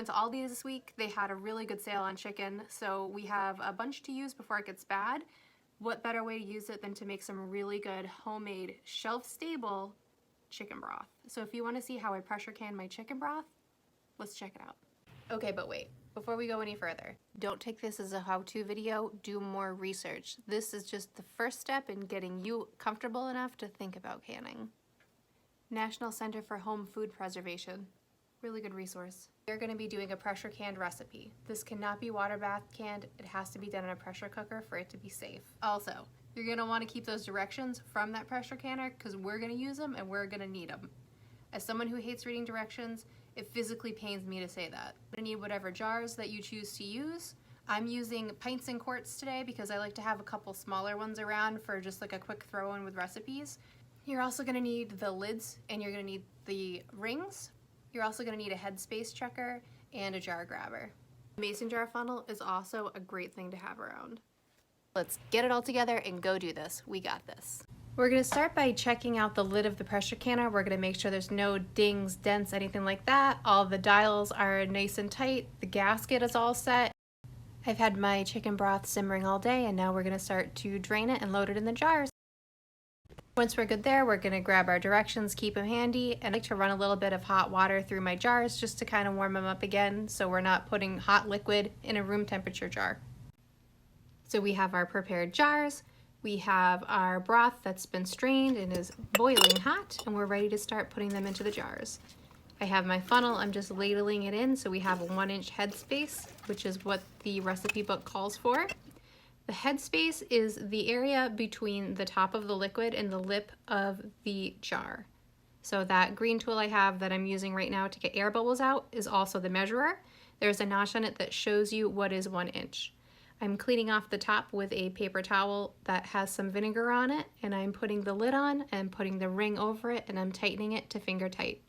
Went to Aldi this week. They had a really good sale on chicken, so we have a bunch to use before it gets bad. What better way to use it than to make some really good homemade shelf-stable chicken broth. So if you want to see how I pressure can my chicken broth, let's check it out. Okay, but wait, before we go any further, don't take this as a how-to video, do more research. This is just the first step in getting you comfortable enough to think about canning. National Center for Home Food Preservation. Really good resource. We're going to be doing a pressure canned recipe. This cannot be water bath canned. It has to be done in a pressure cooker for it to be safe. Also, you're going to want to keep those directions from that pressure canner because we're going to use them and we're going to need them. As someone who hates reading directions, it physically pains me to say that. You're going to need whatever jars that you choose to use. I'm using pints and quarts today because I like to have a couple smaller ones around for just like a quick throw in with recipes. You're also going to need the lids and you're going to need the rings. You're also going to need a headspace checker and a jar grabber. A mason jar funnel is also a great thing to have around. Let's get it all together and go do this. We got this. We're going to start by checking out the lid of the pressure canner. We're going to make sure there's no dings, dents, anything like that. All the dials are nice and tight. The gasket is all set. I've had my chicken broth simmering all day and now we're going to start to drain it and load it in the jars. Once we're good there, we're going to grab our directions, keep them handy, and I like to run a little bit of hot water through my jars just to kind of warm them up again so we're not putting hot liquid in a room temperature jar. So we have our prepared jars, we have our broth that's been strained and is boiling hot, and we're ready to start putting them into the jars. I have my funnel, I'm just ladling it in so we have a 1-inch headspace, which is what the recipe book calls for. The headspace is the area between the top of the liquid and the lip of the jar. So that green tool I have that I'm using right now to get air bubbles out is also the measurer. There's a notch on it that shows you what is 1 inch. I'm cleaning off the top with a paper towel that has some vinegar on it, and I'm putting the lid on and putting the ring over it, and I'm tightening it to finger tight.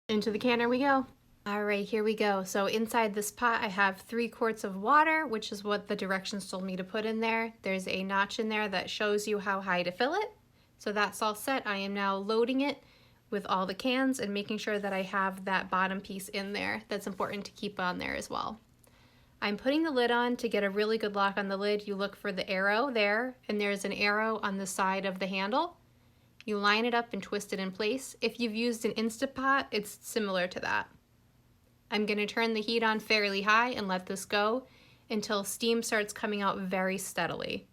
Into the canner we go. All right, here we go. So inside this pot, I have 3 quarts of water, which is what the directions told me to put in there. There's a notch in there that shows you how high to fill it. So that's all set. I am now loading it with all the cans and making sure that I have that bottom piece in there. That's important to keep on there as well. I'm putting the lid on. To get a really good lock on the lid, you look for the arrow there, and there's an arrow on the side of the handle. You line it up and twist it in place. If you've used an Instant Pot, it's similar to that. I'm going to turn the heat on fairly high and let this go until steam starts coming out very steadily.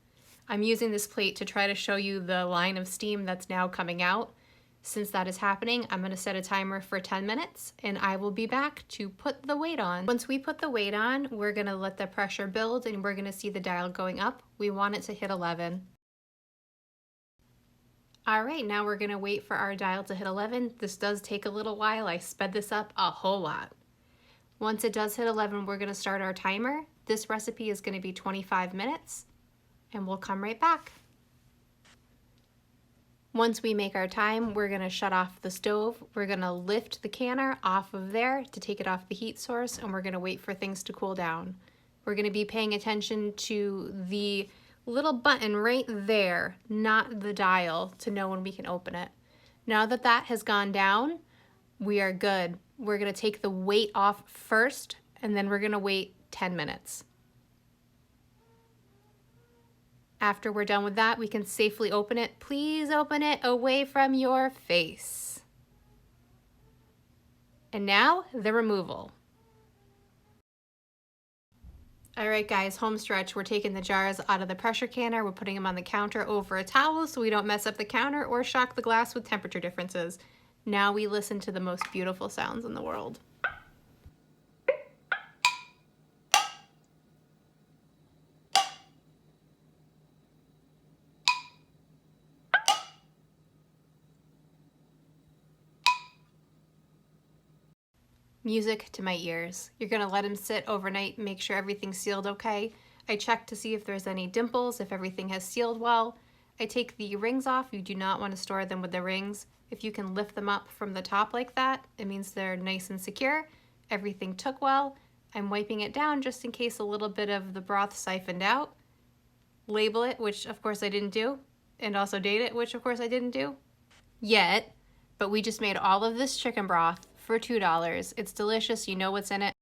I'm using this plate to try to show you the line of steam that's now coming out. Since that is happening, I'm going to set a timer for 10 minutes and I will be back to put the weight on. Once we put the weight on, we're going to let the pressure build and we're going to see the dial going up. We want it to hit 11. All right, now we're going to wait for our dial to hit 11. This does take a little while. I sped this up a whole lot. Once it does hit 11, we're going to start our timer. This recipe is going to be 25 minutes, and we'll come right back. Once we make our time, we're going to shut off the stove. We're going to lift the canner off of there to take it off the heat source, and we're going to wait for things to cool down. We're going to be paying attention to the little button right there, not the dial, to know when we can open it. Now that that has gone down, we are good. We're going to take the weight off first, and then we're going to wait 10 minutes. After we're done with that, we can safely open it. Please open it away from your face. And now, the removal. All right, guys, home stretch. We're taking the jars out of the pressure canner. We're putting them on the counter over a towel so we don't mess up the counter or shock the glass with temperature differences. Now we listen to the most beautiful sounds in the world. Music to my ears. You're gonna let them sit overnight, make sure everything's sealed okay. I check to see if there's any dimples, if everything has sealed well. I take the rings off. You do not want to store them with the rings. If you can lift them up from the top like that, it means they're nice and secure. Everything took well. I'm wiping it down just in case a little bit of the broth siphoned out. Label it, which of course I didn't do, and also date it, which of course I didn't do yet, but we just made all of this chicken broth for $2. It's delicious, you know what's in it.